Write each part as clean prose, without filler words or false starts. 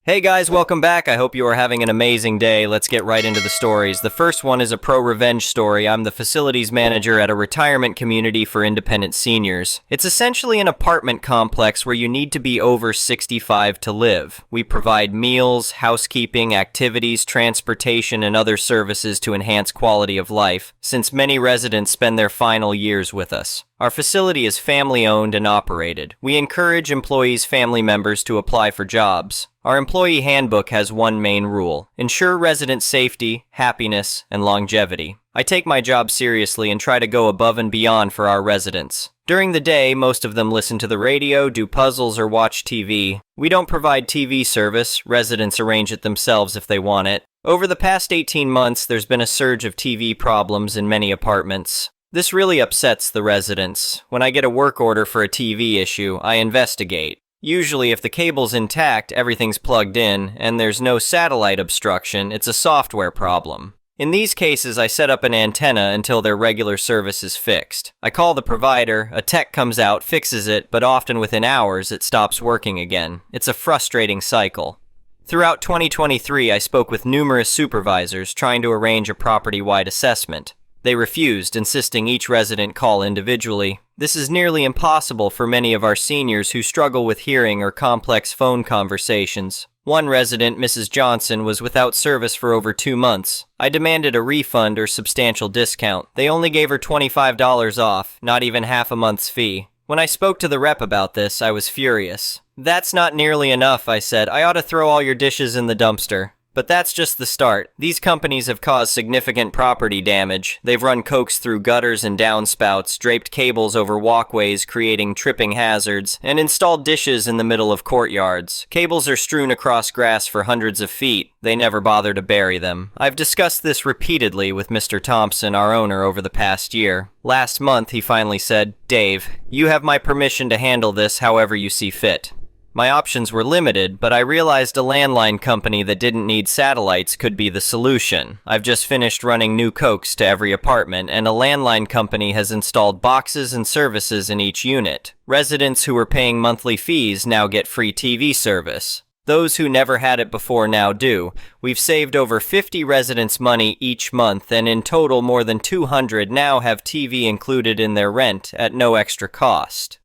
Hey guys, welcome back. I hope you are having an amazing day. Let's get right into the stories. The first one is a pro-revenge story. I'm the facilities manager at a retirement community for independent seniors. It's essentially an apartment complex where you need to be over 65 to live. We provide meals, housekeeping, activities, transportation, and other services to enhance quality of life, since many residents spend their final years with us. Our facility is family-owned and operated. We encourage employees' family members to apply for jobs. Our employee handbook has one main rule: ensure resident safety, happiness, and longevity. I take my job seriously and try to go above and beyond for our residents. During the day, most of them listen to the radio, do puzzles, or watch TV. We don't provide TV service. Residents arrange it themselves if they want it. Over the past 18 months, there's been a surge of TV problems in many apartments. This really upsets the residents. When I get a work order for a TV issue, I investigate. Usually, if the cable's intact, everything's plugged in, and there's no satellite obstruction, it's a software problem. In these cases, I set up an antenna until their regular service is fixed. I call the provider, a tech comes out, fixes it, but often within hours, it stops working again. It's a frustrating cycle. Throughout 2023, I spoke with numerous supervisors trying to arrange a property-wide assessment. They refused, insisting each resident call individually. This is nearly impossible for many of our seniors who struggle with hearing or complex phone conversations. One resident, Mrs. Johnson, was without service for over 2 months. I demanded a refund or substantial discount. They only gave her $25 off, not even half a month's fee. When I spoke to the rep about this, I was furious. "That's not nearly enough," I said. "I ought to throw all your dishes in the dumpster." But that's just the start. These companies have caused significant property damage. They've run cokes through gutters and downspouts, draped cables over walkways, creating tripping hazards, and installed dishes in the middle of courtyards. Cables are strewn across grass for hundreds of feet. They never bother to bury them. I've discussed this repeatedly with Mr. Thompson, our owner, over the past year. Last month, he finally said, "Dave, you have my permission to handle this however you see fit." My options were limited, but I realized a landline company that didn't need satellites could be the solution. I've just finished running new cokes to every apartment, and a landline company has installed boxes and services in each unit. Residents who were paying monthly fees now get free TV service. Those who never had it before now do. We've saved over 50 residents money each month, and in total more than 200 now have TV included in their rent at no extra cost.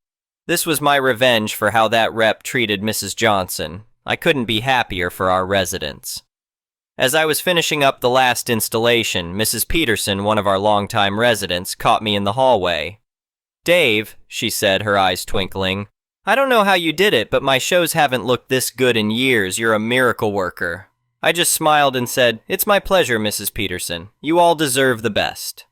This was my revenge for how that rep treated Mrs. Johnson. I couldn't be happier for our residents. As I was finishing up the last installation, Mrs. Peterson, one of our longtime residents, caught me in the hallway. "Dave," she said, her eyes twinkling, "I don't know how you did it, but my shows haven't looked this good in years. You're a miracle worker." I just smiled and said, "It's my pleasure, Mrs. Peterson. You all deserve the best."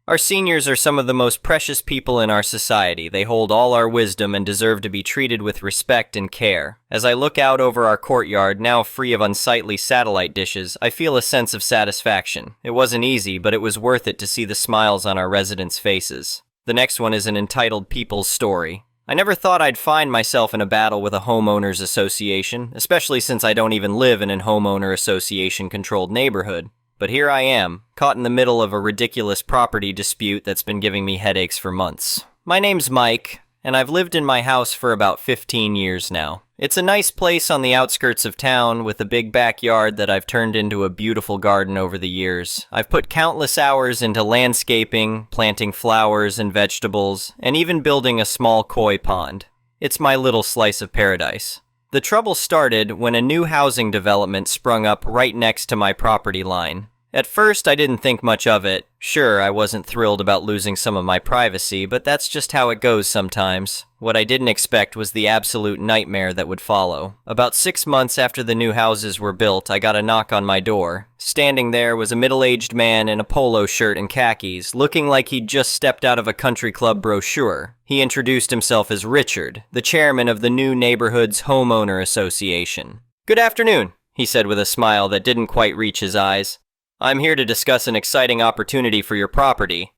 Our seniors are some of the most precious people in our society. They hold all our wisdom and deserve to be treated with respect and care. As I look out over our courtyard, now free of unsightly satellite dishes, I feel a sense of satisfaction. It wasn't easy, but it was worth it to see the smiles on our residents' faces. The next one is an entitled People's Story. I never thought I'd find myself in a battle with a homeowners association, especially since I don't even live in a homeowner association-controlled neighborhood. But here I am, caught in the middle of a ridiculous property dispute that's been giving me headaches for months. My name's Mike, and I've lived in my house for about 15 years now. It's a nice place on the outskirts of town with a big backyard that I've turned into a beautiful garden over the years. I've put countless hours into landscaping, planting flowers and vegetables, and even building a small koi pond. It's my little slice of paradise. The trouble started when a new housing development sprung up right next to my property line. At first, I didn't think much of it. Sure, I wasn't thrilled about losing some of my privacy, but that's just how it goes sometimes. What I didn't expect was the absolute nightmare that would follow. About 6 months after the new houses were built, I got a knock on my door. Standing there was a middle-aged man in a polo shirt and khakis, looking like he'd just stepped out of a country club brochure. He introduced himself as Richard, the chairman of the new neighborhood's homeowner association. "Good afternoon," he said with a smile that didn't quite reach his eyes. "I'm here to discuss an exciting opportunity for your property."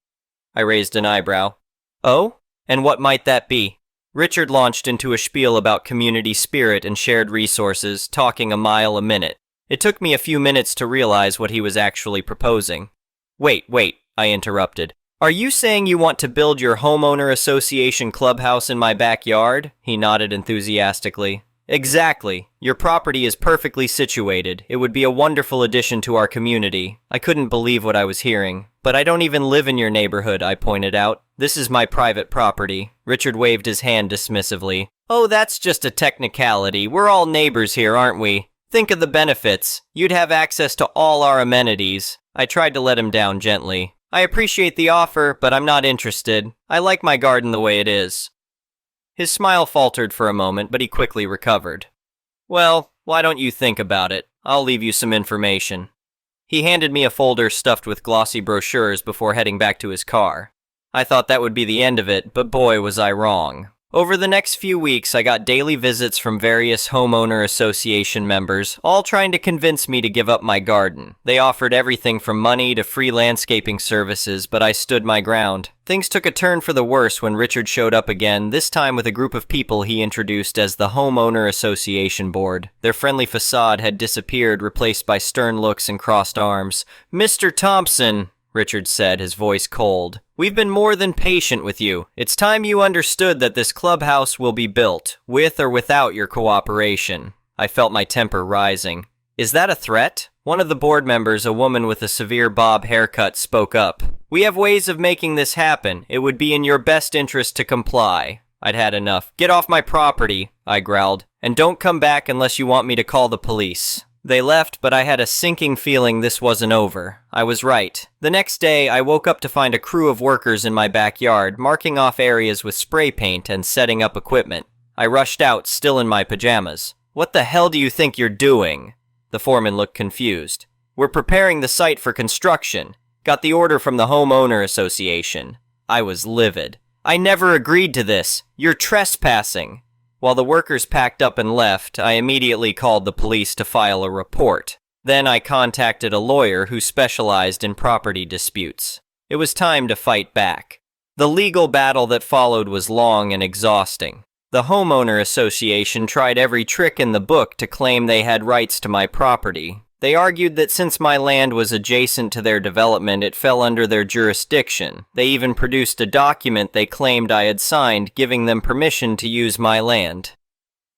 I raised an eyebrow. "Oh? And what might that be?" Richard launched into a spiel about community spirit and shared resources, talking a mile a minute. It took me a few minutes to realize what he was actually proposing. Wait, I interrupted. "Are you saying you want to build your homeowner association clubhouse in my backyard?" He nodded enthusiastically. Exactly. Your property is perfectly situated. It would be a wonderful addition to our community. I couldn't believe what I was hearing. But I don't even live in your neighborhood, I pointed out. This is my private property. Richard waved his hand dismissively. Oh, that's just a technicality. We're all neighbors here, aren't we? Think of the benefits. You'd have access to all our amenities. I tried to let him down gently. I appreciate the offer, but I'm not interested. I like my garden the way it is. His smile faltered for a moment, but he quickly recovered. Well, why don't you think about it? I'll leave you some information. He handed me a folder stuffed with glossy brochures before heading back to his car. I thought that would be the end of it, but boy was I wrong. Over the next few weeks, I got daily visits from various homeowner association members, all trying to convince me to give up my garden. They offered everything from money to free landscaping services, but I stood my ground. Things took a turn for the worse when Richard showed up again, this time with a group of people he introduced as the Homeowner Association Board. Their friendly facade had disappeared, replaced by stern looks and crossed arms. "Mr. Thompson," Richard said, his voice cold. "We've been more than patient with you. It's time you understood that this clubhouse will be built, with or without your cooperation." I felt my temper rising. "Is that a threat?" One of the board members, a woman with a severe bob haircut, spoke up. "We have ways of making this happen. It would be in your best interest to comply." I'd had enough. "Get off my property," I growled, "and don't come back unless you want me to call the police." They left, but I had a sinking feeling this wasn't over. I was right. The next day, I woke up to find a crew of workers in my backyard, marking off areas with spray paint and setting up equipment. I rushed out, still in my pajamas. "What the hell do you think you're doing?" The foreman looked confused. "We're preparing the site for construction. Got the order from the homeowner association." I was livid. "I never agreed to this. You're trespassing." While the workers packed up and left, I immediately called the police to file a report. Then I contacted a lawyer who specialized in property disputes. It was time to fight back. The legal battle that followed was long and exhausting. The homeowner association tried every trick in the book to claim they had rights to my property. They argued that since my land was adjacent to their development, it fell under their jurisdiction. They even produced a document they claimed I had signed, giving them permission to use my land.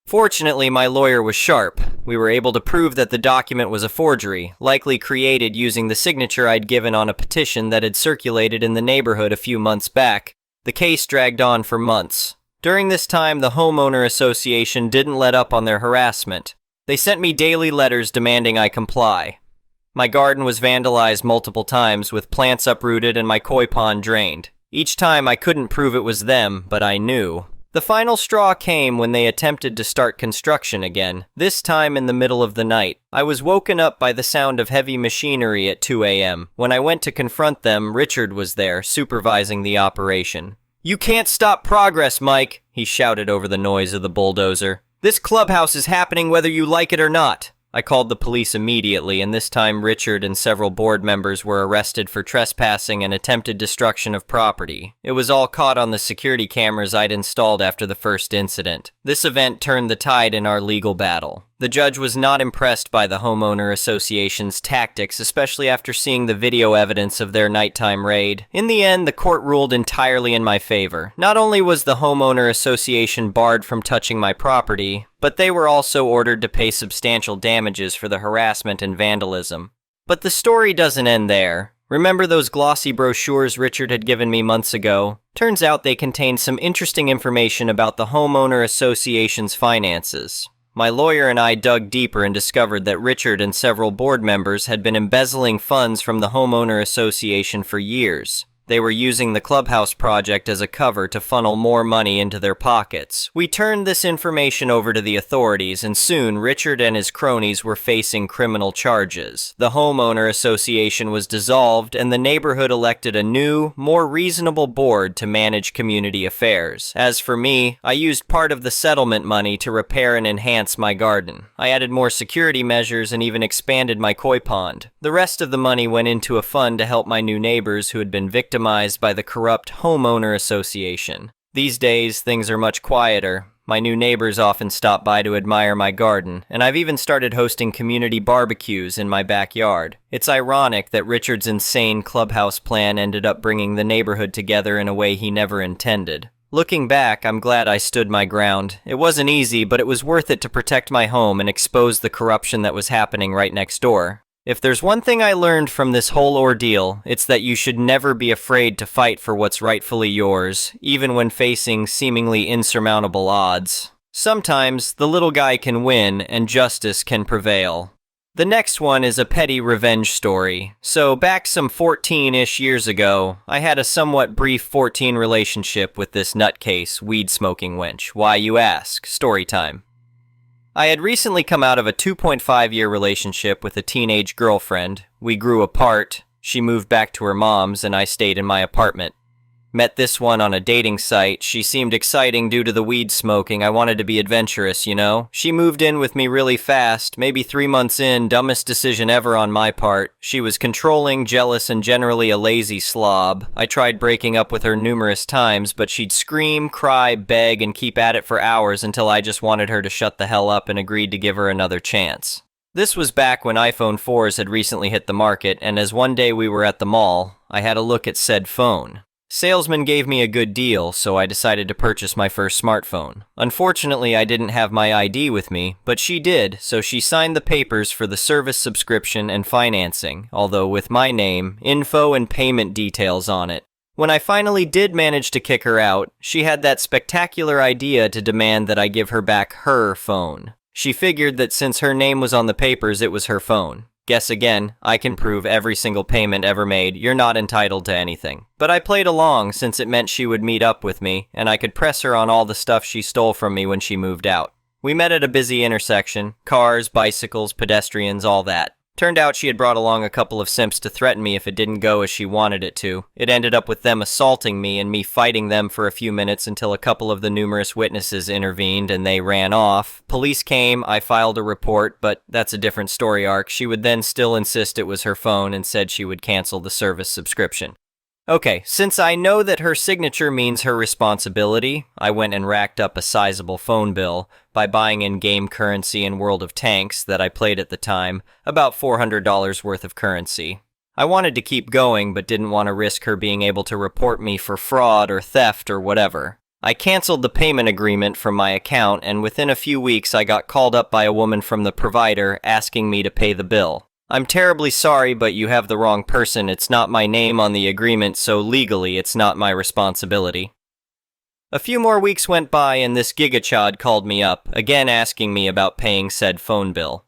Fortunately, my lawyer was sharp. We were able to prove that the document was a forgery, likely created using the signature I'd given on a petition that had circulated in the neighborhood a few months back. The case dragged on for months. During this time, the homeowner association didn't let up on their harassment. They sent me daily letters demanding I comply. My garden was vandalized multiple times, with plants uprooted and my koi pond drained. Each time I couldn't prove it was them, but I knew. The final straw came when they attempted to start construction again, this time in the middle of the night. I was woken up by the sound of heavy machinery at 2 a.m. When I went to confront them, Richard was there, supervising the operation. "You can't stop progress, Mike," he shouted over the noise of the bulldozer. "This clubhouse is happening whether you like it or not." I called the police immediately, and this time Richard and several board members were arrested for trespassing and attempted destruction of property. It was all caught on the security cameras I'd installed after the first incident. This event turned the tide in our legal battle. The judge was not impressed by the homeowner association's tactics, especially after seeing the video evidence of their nighttime raid. In the end, the court ruled entirely in my favor. Not only was the homeowner association barred from touching my property, but they were also ordered to pay substantial damages for the harassment and vandalism. But the story doesn't end there. Remember those glossy brochures Richard had given me months ago? Turns out they contained some interesting information about the homeowner association's finances. My lawyer and I dug deeper and discovered that Richard and several board members had been embezzling funds from the homeowner association for years. They were using the Clubhouse project as a cover to funnel more money into their pockets. We turned this information over to the authorities, and soon Richard and his cronies were facing criminal charges. The homeowner association was dissolved, and the neighborhood elected a new, more reasonable board to manage community affairs. As for me, I used part of the settlement money to repair and enhance my garden. I added more security measures and even expanded my koi pond. The rest of the money went into a fund to help my new neighbors who had been victimized by the corrupt homeowner association. These days, things are much quieter. My new neighbors often stop by to admire my garden, and I've even started hosting community barbecues in my backyard. It's ironic that Richard's insane clubhouse plan ended up bringing the neighborhood together in a way he never intended. Looking back, I'm glad I stood my ground. It wasn't easy, but it was worth it to protect my home and expose the corruption that was happening right next door. If there's one thing I learned from this whole ordeal, it's that you should never be afraid to fight for what's rightfully yours, even when facing seemingly insurmountable odds. Sometimes, the little guy can win, and justice can prevail. The next one is a petty revenge story. So, back some 14-ish years ago, I had a somewhat brief 14 relationship with this nutcase, weed-smoking wench. Why, you ask? Story time. I had recently come out of a 2.5-year relationship with a teenage girlfriend. We grew apart, she moved back to her mom's, and I stayed in my apartment. Met this one on a dating site. She seemed exciting due to the weed smoking. I wanted to be adventurous, you know? She moved in with me really fast, maybe 3 months in, dumbest decision ever on my part. She was controlling, jealous, and generally a lazy slob. I tried breaking up with her numerous times, but she'd scream, cry, beg, and keep at it for hours until I just wanted her to shut the hell up and agreed to give her another chance. This was back when iPhone 4s had recently hit the market, and as one day we were at the mall, I had a look at said phone. Salesman gave me a good deal, so I decided to purchase my first smartphone. Unfortunately, I didn't have my ID with me, but she did, so she signed the papers for the service subscription and financing, although with my name, info, and payment details on it. When I finally did manage to kick her out, she had that spectacular idea to demand that I give her back her phone. She figured that since her name was on the papers, it was her phone. Guess again, I can prove every single payment ever made, you're not entitled to anything. But I played along since it meant she would meet up with me, and I could press her on all the stuff she stole from me when she moved out. We met at a busy intersection, cars, bicycles, pedestrians, all that. Turned out she had brought along a couple of simps to threaten me if it didn't go as she wanted it to. It ended up with them assaulting me and me fighting them for a few minutes until a couple of the numerous witnesses intervened and they ran off. Police came, I filed a report, but that's a different story arc. She would then still insist it was her phone and said she would cancel the service subscription. Okay, since I know that her signature means her responsibility, I went and racked up a sizable phone bill by buying in-game currency in World of Tanks that I played at the time, about $400 worth of currency. I wanted to keep going, but didn't want to risk her being able to report me for fraud or theft or whatever. I canceled the payment agreement from my account, and within a few weeks I got called up by a woman from the provider asking me to pay the bill. I'm terribly sorry, but you have the wrong person. It's not my name on the agreement, so legally it's not my responsibility. A few more weeks went by and this gigachad called me up, again asking me about paying said phone bill.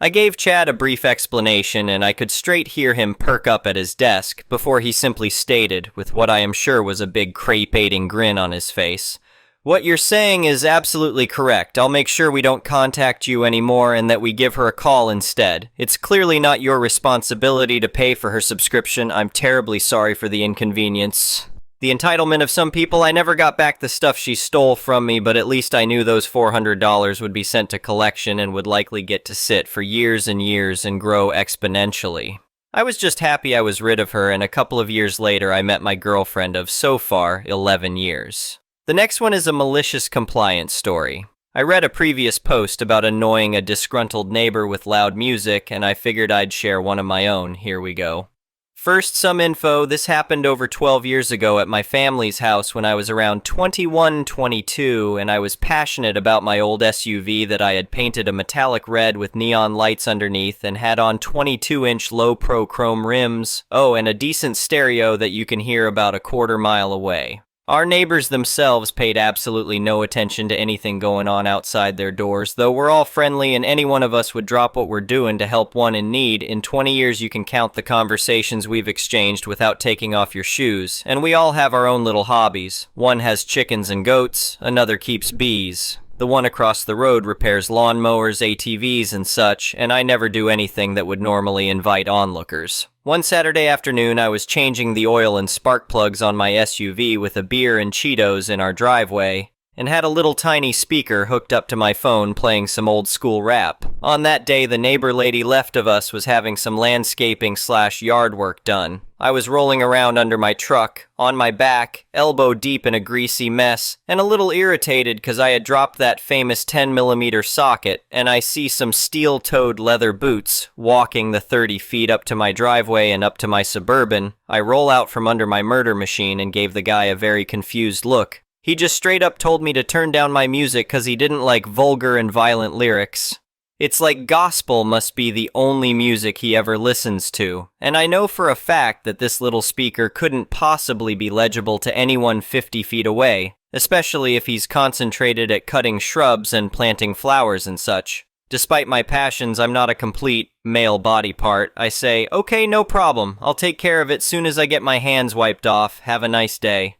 I gave Chad a brief explanation and I could straight hear him perk up at his desk before he simply stated, with what I am sure was a big crepe-eating grin on his face, "What you're saying is absolutely correct. I'll make sure we don't contact you anymore and that we give her a call instead. It's clearly not your responsibility to pay for her subscription. I'm terribly sorry for the inconvenience. The entitlement of some people, I never got back the stuff she stole from me, but at least I knew those $400 would be sent to collection and would likely get to sit for years and years and grow exponentially." I was just happy I was rid of her, and a couple of years later I met my girlfriend of, so far, 11 years. The next one is a malicious compliance story. I read a previous post about annoying a disgruntled neighbor with loud music, and I figured I'd share one of my own. Here we go. First, some info. This happened over 12 years ago at my family's house when I was around 21, 22, and I was passionate about my old SUV that I had painted a metallic red with neon lights underneath and had on 22-inch low-pro chrome rims. Oh, and a decent stereo that you can hear about a quarter mile away. Our neighbors themselves paid absolutely no attention to anything going on outside their doors, though we're all friendly and any one of us would drop what we're doing to help one in need. In 20 years you can count the conversations we've exchanged without taking off your shoes, and we all have our own little hobbies. One has chickens and goats, another keeps bees. The one across the road repairs lawnmowers, ATVs, and such, and I never do anything that would normally invite onlookers. One Saturday afternoon, I was changing the oil and spark plugs on my SUV with a beer and Cheetos in our driveway, and had a little tiny speaker hooked up to my phone playing some old school rap. On that day, the neighbor lady left of us was having some landscaping/yard work done. I was rolling around under my truck, on my back, elbow deep in a greasy mess, and a little irritated because I had dropped that famous 10mm socket, and I see some steel-toed leather boots walking the 30 feet up to my driveway and up to my Suburban. I roll out from under my murder machine and gave the guy a very confused look. He just straight up told me to turn down my music because he didn't like vulgar and violent lyrics. It's like gospel must be the only music he ever listens to, and I know for a fact that this little speaker couldn't possibly be legible to anyone 50 feet away, especially if he's concentrated at cutting shrubs and planting flowers and such. Despite my passions, I'm not a complete male body part. I say, okay, no problem. I'll take care of it soon as I get my hands wiped off. Have a nice day.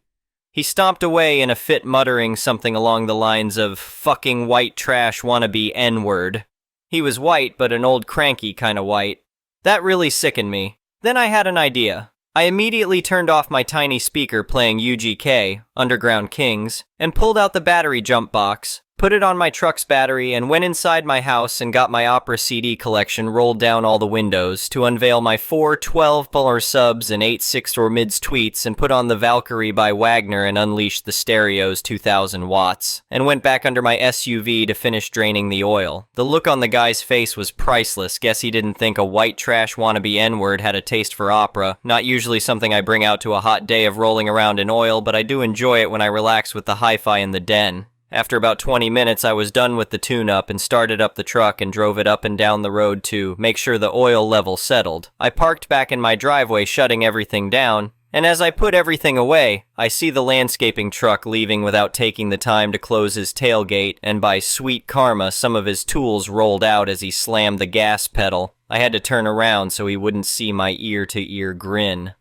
He stomped away in a fit, muttering something along the lines of fucking white trash wannabe N-word. He was white, but an old cranky kind of white. That really sickened me. Then I had an idea. I immediately turned off my tiny speaker playing UGK, Underground Kings, and pulled out the battery jump box, put it on my truck's battery, and went inside my house and got my opera CD collection rolled down all the windows to unveil my 4 12-bar subs and 8 6-door mids tweets and put on the Valkyrie by Wagner and unleashed the stereo's 2,000 watts, and went back under my SUV to finish draining the oil. The look on the guy's face was priceless. Guess he didn't think a white trash wannabe N-word had a taste for opera. Not usually something I bring out to a hot day of rolling around in oil, but I do enjoy it when I relax with the hi-fi in the den. After about 20 minutes, I was done with the tune-up and started up the truck and drove it up and down the road to make sure the oil level settled. I parked back in my driveway, shutting everything down, and as I put everything away, I see the landscaping truck leaving without taking the time to close his tailgate, and by sweet karma, some of his tools rolled out as he slammed the gas pedal. I had to turn around so he wouldn't see my ear-to-ear grin.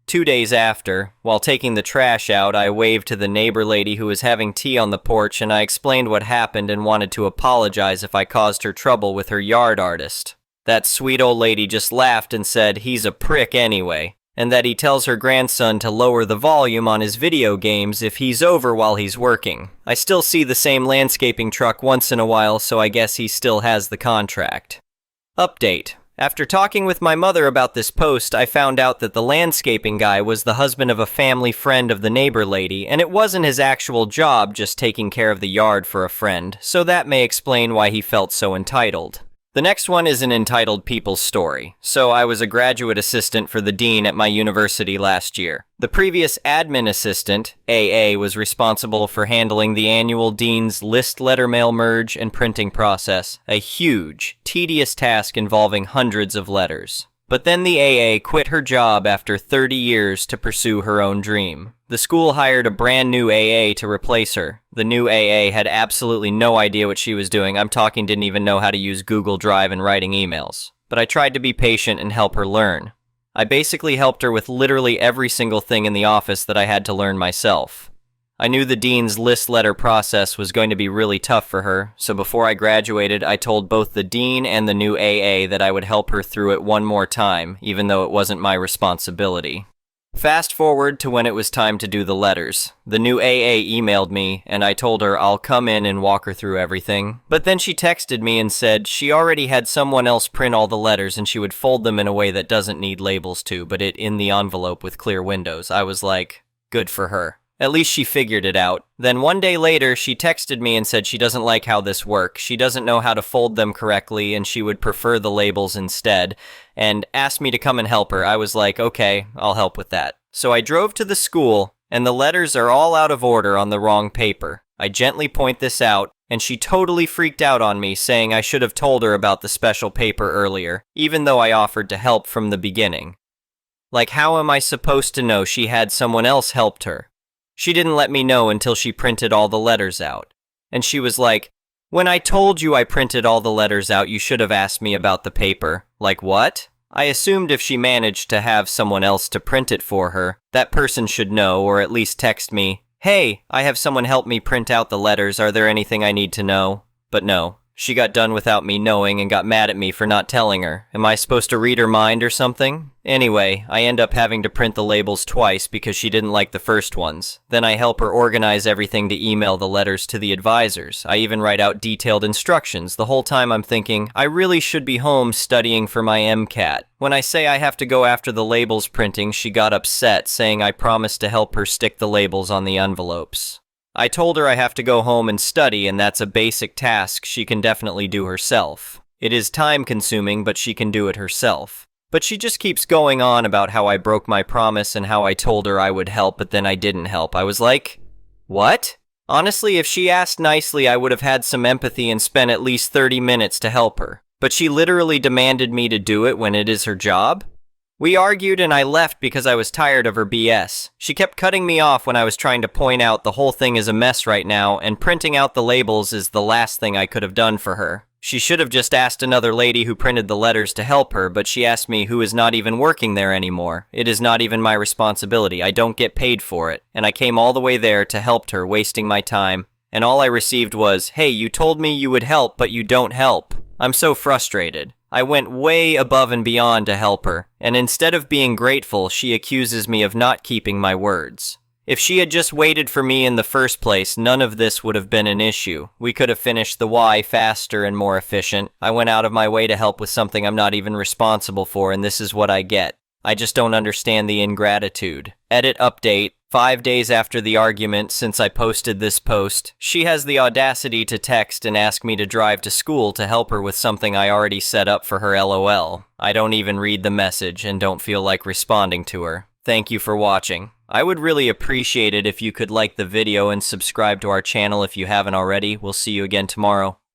2 days after, while taking the trash out, I waved to the neighbor lady who was having tea on the porch, and I explained what happened and wanted to apologize if I caused her trouble with her yard artist. That sweet old lady just laughed and said he's a prick anyway, and that he tells her grandson to lower the volume on his video games if he's over while he's working. I still see the same landscaping truck once in a while, so I guess he still has the contract. Update. After talking with my mother about this post, I found out that the landscaping guy was the husband of a family friend of the neighbor lady, and it wasn't his actual job, just taking care of the yard for a friend, so that may explain why he felt so entitled. The next one is an entitled people's story. So I was a graduate assistant for the dean at my university last year. The previous admin assistant, AA, was responsible for handling the annual dean's list letter mail merge and printing process, a huge, tedious task involving hundreds of letters. But then the AA quit her job after 30 years to pursue her own dream. The school hired a brand new AA to replace her. The new AA had absolutely no idea what she was doing. I'm talking didn't even know how to use Google Drive and writing emails. But I tried to be patient and help her learn. I basically helped her with literally every single thing in the office that I had to learn myself. I knew the dean's list letter process was going to be really tough for her, so before I graduated, I told both the dean and the new AA that I would help her through it one more time, even though it wasn't my responsibility. Fast forward to when it was time to do the letters. The new AA emailed me, and I told her I'll come in and walk her through everything. But then she texted me and said she already had someone else print all the letters and she would fold them in a way that doesn't need labels to, but it in the envelope with clear windows. I was like, good for her. At least she figured it out. Then one day later, she texted me and said she doesn't like how this works. She doesn't know how to fold them correctly, and she would prefer the labels instead, and asked me to come and help her. I was like, okay, I'll help with that. So I drove to the school, and the letters are all out of order on the wrong paper. I gently point this out, and she totally freaked out on me, saying I should have told her about the special paper earlier, even though I offered to help from the beginning. Like, how am I supposed to know she had someone else helped her? She didn't let me know until she printed all the letters out. And she was like, when I told you I printed all the letters out, you should have asked me about the paper. Like, what? I assumed if she managed to have someone else to print it for her, that person should know, or at least text me, hey, I have someone help me print out the letters, are there anything I need to know? But no. She got done without me knowing and got mad at me for not telling her. Am I supposed to read her mind or something? Anyway, I end up having to print the labels twice because she didn't like the first ones. Then I help her organize everything to email the letters to the advisors. I even write out detailed instructions. The whole time I'm thinking, I really should be home studying for my MCAT. When I say I have to go after the labels printing, she got upset, saying I promised to help her stick the labels on the envelopes. I told her I have to go home and study, and that's a basic task she can definitely do herself. It is time-consuming, but she can do it herself. But she just keeps going on about how I broke my promise and how I told her I would help, but then I didn't help. I was like, what? Honestly, if she asked nicely, I would have had some empathy and spent at least 30 minutes to help her. But she literally demanded me to do it when it is her job? We argued and I left because I was tired of her BS. She kept cutting me off when I was trying to point out the whole thing is a mess right now, and printing out the labels is the last thing I could have done for her. She should have just asked another lady who printed the letters to help her, but she asked me who is not even working there anymore. It is not even my responsibility. I don't get paid for it. And I came all the way there to help her, wasting my time. And all I received was, hey, you told me you would help, but you don't help. I'm so frustrated. I went way above and beyond to help her, and instead of being grateful, she accuses me of not keeping my words. If she had just waited for me in the first place, none of this would have been an issue. We could have finished the why faster and more efficient. I went out of my way to help with something I'm not even responsible for, and this is what I get. I just don't understand the ingratitude. Edit update. 5 days after the argument since I posted this post, she has the audacity to text and ask me to drive to school to help her with something I already set up for her LOL. I don't even read the message and don't feel like responding to her. Thank you for watching. I would really appreciate it if you could like the video and subscribe to our channel if you haven't already. We'll see you again tomorrow.